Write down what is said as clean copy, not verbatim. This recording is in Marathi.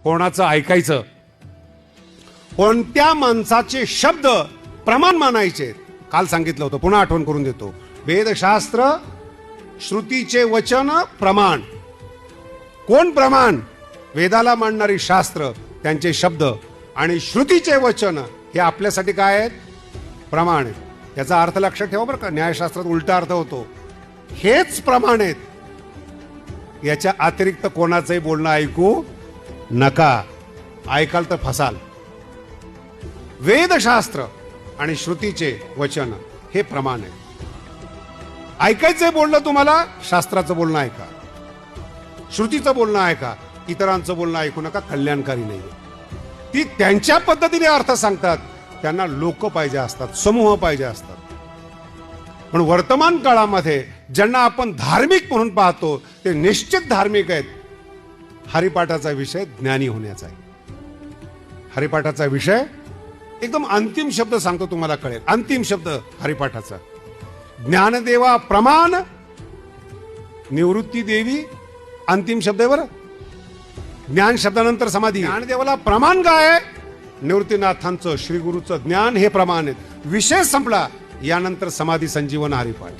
कोणाचं ऐकायचं, कोणत्या माणसाचे शब्द प्रमाण मानायचे. काल सांगितलं होतं, पुन्हा आठवण करून देतो. वेदशास्त्र, श्रुतीचे वचन, प्रमाण. कोण प्रमाण? वेदाला मांडणारी शास्त्र, त्यांचे शब्द, आणि श्रुतीचे वचन हे आपल्यासाठी काय आहेत? प्रमाण आहेत. याचा अर्थ लक्षात ठेवा बरं का, न्यायशास्त्रात उलटा अर्थ होतो. हेच प्रमाण आहेत, याच्या अतिरिक्त कोणाचंही बोलणं ऐकू नका. ऐकाल तर फसाल. वेदशास्त्र आणि श्रुतीचे वचन हे प्रमाण आहे. ऐकायचंय बोलणं तुम्हाला, शास्त्राचं बोलणं ऐका, श्रुतीचं बोलणं ऐका, इतरांचं बोलणं ऐकू नका. कल्याणकारी नाही. ती त्यांच्या पद्धतीने अर्थ सांगतात, त्यांना लोक पाहिजे असतात, समूह पाहिजे असतात. पण वर्तमान काळामध्ये ज्यांना आपण धार्मिक म्हणून पाहतो ते निश्चित धार्मिक आहेत. हरिपाठाचा विषय ज्ञानी होण्याचा आहे. हरिपाठाचा विषय एकदम अंतिम शब्द सांगतो, तुम्हाला कळेल. अंतिम शब्द हरिपाठाचा, ज्ञानदेवा प्रमाण, निवृत्ती देवी. अंतिम शब्द आहे बरं. ज्ञान शब्दानंतर समाधी. ज्ञानदेवाला प्रमाण काय आहे? निवृत्तीनाथांचं, श्री गुरुचं ज्ञान हे प्रमाण आहे. विषय संपला, यानंतर समाधी संजीवन हरिपाठ.